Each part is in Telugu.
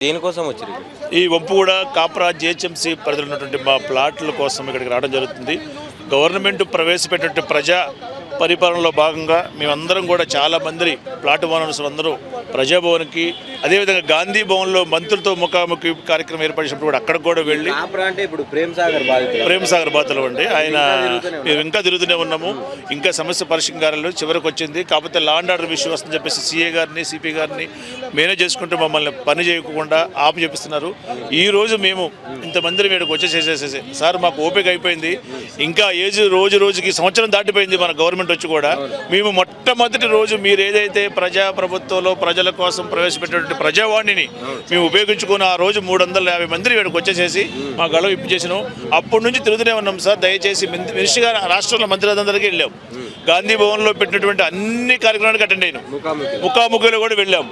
దేనికోసం వచ్చారు? ఈ వంపుగూడ కాప్రా జిహెచ్ఎంసీ పరిధిలో ఉన్నటువంటి మా ప్లాట్ల కోసం ఇక్కడికి రావడం జరుగుతుంది. గవర్నమెంట్ ప్రవేశపెట్టినటువంటి ప్రజా పరిపాలనలో భాగంగా మేమందరం కూడా చాలామంది ప్లాట్ ఓనర్స్ అందరూ ప్రజాభవన్కి, అదేవిధంగా గాంధీ భవన్లో మంత్రులతో ముఖాముఖి కార్యక్రమం ఏర్పడినప్పుడు కూడా అక్కడికి కూడా వెళ్ళి అంటే ఇప్పుడు ప్రేమ్ సాగర్ బాధితులు అండి. ఆయన మేము ఇంకా తిరుగుతూనే ఉన్నాము. ఇంకా సమస్య పరిష్కారాలు చివరికి వచ్చింది. కాకపోతే లా అండ్ ఆర్డర్ విషయం వస్తుందని చెప్పేసి సిఏ గారిని సిపి గారిని మేనేజ్ చేసుకుంటూ మమ్మల్ని పని చేయకుండా ఆపు చెప్పిస్తున్నారు. ఈరోజు మేము ఇంతమంది వీడికి వచ్చేసేసేసి సార్ మాకు ఓపిక అయిపోయింది, ఇంకా ఏజ్ రోజు రోజుకి సంవత్సరం దాటిపోయింది మన గవర్నమెంట్ వచ్చి కూడా. మేము మొట్టమొదటి రోజు మీరు ఏదైతే ప్రజాప్రభుత్వంలో ప్రజల కోసం ప్రవేశపెట్టినటువంటి ప్రజావాణిని మేము ఉపయోగించుకుని ఆ రోజు 350 మంది వీడికి వచ్చేసేసి మా గళం ఇప్పు చేసినాం. అప్పటి నుంచి తిరుగుతూనే ఉన్నాం సార్. దయచేసి మినిస్టర్ గారు రాష్ట్రంలో మంత్రులందరికీ వెళ్ళాం. గాంధీ భవన్లో పెట్టినటువంటి అన్ని కార్యక్రమాలకు అటెండ్ అయినాం. ముఖాముఖిలో కూడా వెళ్ళాం.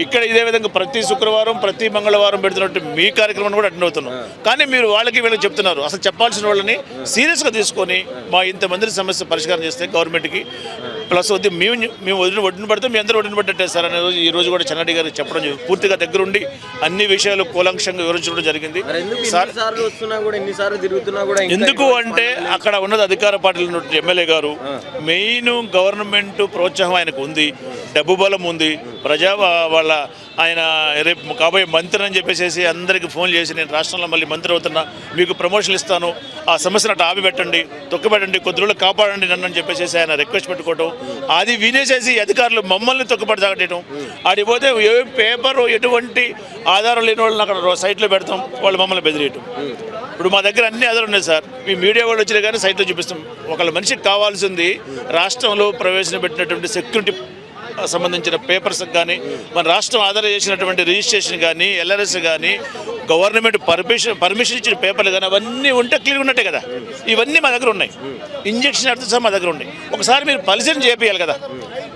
ఇక్కడ ఇదే విధంగా ప్రతి శుక్రవారం ప్రతి మంగళవారం పెడుతున్నట్టు మీ కార్యక్రమాన్ని కూడా అటెండ్ అవుతున్నాం. కానీ మీరు వీళ్ళకి చెప్తున్నారు. అసలు చెప్పాల్సిన వాళ్ళని సీరియస్గా తీసుకొని మా ఇంతమంది సమస్య పరిష్కారం చేస్తే గవర్నమెంట్కి ప్లస్ వద్దు మేము ఒడిన పడితే మీ అందరూ ఒడిన పడ్డట్టే సార్ అనే రోజు ఈ రోజు కూడా చెన్నారెడ్డి గారికి చెప్పడం పూర్తిగా దగ్గరుండి అన్ని విషయాలు కూలంక్షంగా వివరించడం జరిగింది. ఎందుకు అంటే అక్కడ ఉన్నది అధికార పార్టీలో ఎమ్మెల్యే గారు, మెయిన్ గవర్నమెంట్ ప్రోత్సాహం ఆయనకు ఉంది, డబ్బు బలం ఉంది, వాళ్ళ ఆయన రేపు కాబోయే మంత్రి అని చెప్పేసి అందరికీ ఫోన్ చేసి నేను రాష్ట్రంలో మళ్ళీ మంత్రి అవుతున్నా, మీకు ప్రమోషన్ ఇస్తాను, ఆ సమస్యను అటు ఆపి పెట్టండి, తొక్కుపెట్టండి, కొద్ది రోజులు కాపాడండి నన్ను అని చెప్పేసి ఆయన రిక్వెస్ట్ పెట్టుకోవటం, అది వినేసేసి అధికారులు మమ్మల్ని తొక్కుపడి తాగటం. ఆడికి పోతే ఏ పేపరు ఎటువంటి ఆధారం లేని వాళ్ళని అక్కడ సైట్లో పెడతాం, వాళ్ళు మమ్మల్ని బెదిరియటం. ఇప్పుడు మా దగ్గర అన్ని ఆధారాలు ఉన్నాయి సార్. మీ మీడియా వాళ్ళు వచ్చినా కానీ సైట్లో చూపిస్తాం. ఒకళ్ళ మనిషికి కావాల్సింది రాష్ట్రంలో ప్రవేశపెట్టినటువంటి సెక్యూరిటీ సంబంధించిన పేపర్స్ కానీ, మన రాష్ట్రం ఆధార చేసినటువంటి రిజిస్ట్రేషన్ కానీ, ఎల్ఆర్ఎస్ కానీ, గవర్నమెంట్ పర్మిషన్ ఇచ్చిన పేపర్లు కానీ అవన్నీ ఉంటే క్లియర్గా ఉన్నట్టే కదా. ఇవన్నీ మా దగ్గర ఉన్నాయి. ఇంజక్షన్ అర్థం సార్ మా దగ్గర ఉన్నాయి. ఒకసారి మీరు పరిశీలన చేయాలి కదా.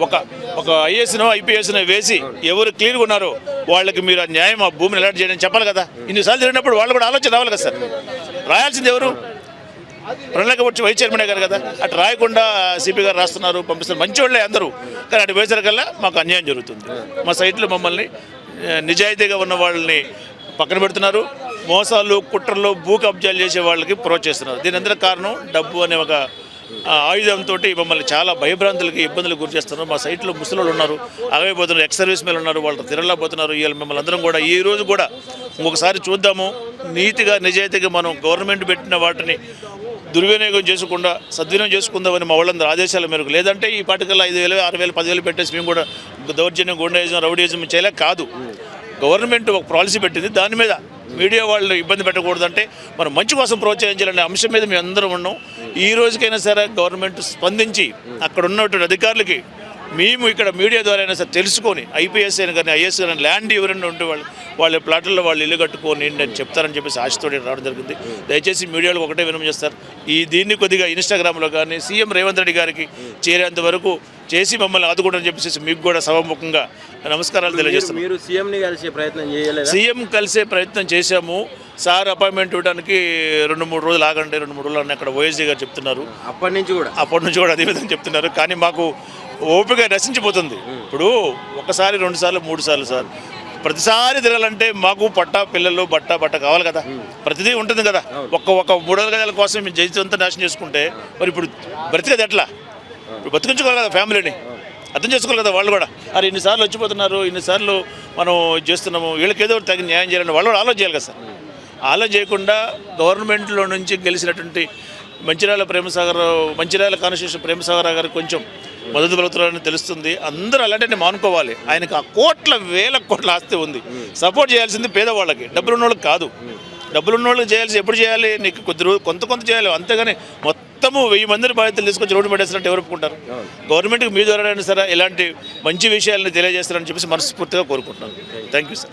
ఒక ఐఏఎస్నో ఐపీఎస్నో వేసి ఎవరు క్లియర్గా ఉన్నారో వాళ్ళకి మీరు ఆ న్యాయం ఆ భూమిని అలాట్ చేయడం చెప్పాలి కదా. ఇన్నిసార్లు జరిగినప్పుడు వాళ్ళు కూడా ఆలోచన రావాలి కదా సార్. రాయాల్సింది ఎవరు? ప్రణాళిక వచ్చి వైస్ చైర్మన్ గారు కదా. అటు రాయకుండా సిపి గారు రాస్తున్నారు, పంపిస్తున్నారు. మంచి వాళ్ళే అందరూ. కానీ అటు వేసరికల్లా మాకు అన్యాయం జరుగుతుంది. మా సైట్లో మమ్మల్ని నిజాయితీగా ఉన్న వాళ్ళని పక్కన పెడుతున్నారు. మోసాలు కుట్రలు భూ కబ్జాలు చేసే వాళ్ళకి ప్రోత్సహిస్తున్నారు. దీని అందరి కారణం డబ్బు అనే ఒక ఆయుధంతో మమ్మల్ని చాలా భయభ్రాంతులకి ఇబ్బందులు గురి చేస్తున్నారు. మా సైట్లో ముసలోళ్ళు ఉన్నారు, ఆగైపోతున్నారు, ఎక్స్ సర్వీస్ మేలు ఉన్నారు, వాళ్ళు తిరగలేకపోతున్నారు. ఇవాళ మిమ్మల్ని అందరం కూడా ఈ రోజు కూడా ఇంకొకసారి చూద్దాము. నీతిగా నిజాయితీగా మనం గవర్నమెంట్ పెట్టిన వాటిని దుర్వినియోగం చేసుకుండా సద్వినియోగం చేసుకుందామని మా వాళ్ళందరూ ఆదేశాల మేరకు. లేదంటే ఈ పాటికల్లా 5,000, 6,000, 10,000 పెట్టేసి మేము కూడా దౌర్జన్యం, గుండాయిజం, రౌడీజం చేయలేక కాదు. గవర్నమెంట్ ఒక పాలసీ పెట్టింది, దాని మీద మీడియా వాళ్ళు ఇబ్బంది పెట్టకూడదంటే మనం మంచి కోసం ప్రోత్సహించాలనే అంశం మీద మేము అందరం ఉన్నాం. ఈ రోజుకైనా సరే గవర్నమెంట్ స్పందించి అక్కడ ఉన్నటువంటి అధికారులకి మేము ఇక్కడ మీడియా ద్వారా అయినా సరే తెలుసుకొని ఐపీఎస్ అయినా కానీ ఐఏఎస్ కానీ ల్యాండ్ ఎవరైనా ఉంటే వాళ్ళ ప్లాట్లలో వాళ్ళు ఇల్లు కట్టుకొని నేను చెప్తారని చెప్పేసి ఆశతో రావడం జరిగింది. దయచేసి మీడియాలో ఒకటే వినయం చేస్తారు. దీన్ని కొద్దిగా ఇన్స్టాగ్రామ్లో కానీ సీఎం రేవంత్ రెడ్డి గారికి చేరేంత వరకు చేసి మమ్మల్ని ఆదుకోవడం చెప్పేసి మీకు కూడా సభాముఖంగా నమస్కారాలు తెలియజేస్తాను. మీరు సీఎంని కలిసే ప్రయత్నం చేయలేదు? సీఎం కలిసే ప్రయత్నం చేశాము సార్. అపాయింట్మెంట్ ఇవ్వడానికి 2-3 రోజులు ఆగండి, 2-3 రోజులు అని అక్కడ ఓఎస్డీ గారు చెప్తున్నారు. అప్పటి నుంచి కూడా అదే విధంగా చెప్తున్నారు. కానీ మాకు ఓపిక నశించిపోతుంది. ఇప్పుడు 1 సారి 2 సార్లు 3 సార్లు సార్. ప్రతిసారి తిరగాలంటే మాకు పిల్లలు బట్ట కావాలి కదా. ప్రతిదీ ఉంటుంది కదా. ఒక 3 గజాల కోసం మేము జీవితంతో నాశనం చేసుకుంటే మరి ఇప్పుడు బ్రతికది ఎట్లా? ఇప్పుడు బతికించుకోవాలి కదా ఫ్యామిలీని, అర్థం చేసుకోవాలి కదా వాళ్ళు కూడా. అరే ఇన్నిసార్లు వచ్చిపోతున్నారు, ఇన్నిసార్లు మనం చేస్తున్నాము, వీళ్ళకి ఏదో తగిన న్యాయం చేయాలని వాళ్ళు కూడా ఆలోచన చేయాలి కదా సార్. ఆలోచన చేయకుండా గవర్నమెంట్లో నుంచి గెలిచినటువంటి మంచిర్యాల కాన్స్టిట్యూషన్ ప్రేమసాగర్ గారు కొంచెం మద్దతు పలుకుతారని తెలుస్తుంది. అందరూ అలాంటివి మానుకోవాలి. ఆయనకు ఆ వేల కోట్ల ఆస్తి ఉంది. సపోర్ట్ చేయాల్సింది పేదవాళ్ళకి, డబ్బులు ఉన్న వాళ్ళకి కాదు. డబ్బులు ఉన్న వాళ్ళకి చేయాల్సి ఎప్పుడు చేయాలి? నీకు కొంత చేయాలి, అంతేగాని మొత్తము 1000 మందిని బాధ్యతలు తీసుకొచ్చి రోడ్డు పెట్టేసినట్టు ఎవరు ఒప్పుకుంటారు? గవర్నమెంట్కి మీ ద్వారా సరే ఇలాంటి మంచి విషయాలను తెలియజేస్తారని చెప్పేసి మనస్ఫూర్తిగా కోరుకుంటున్నాను. Thank you sir.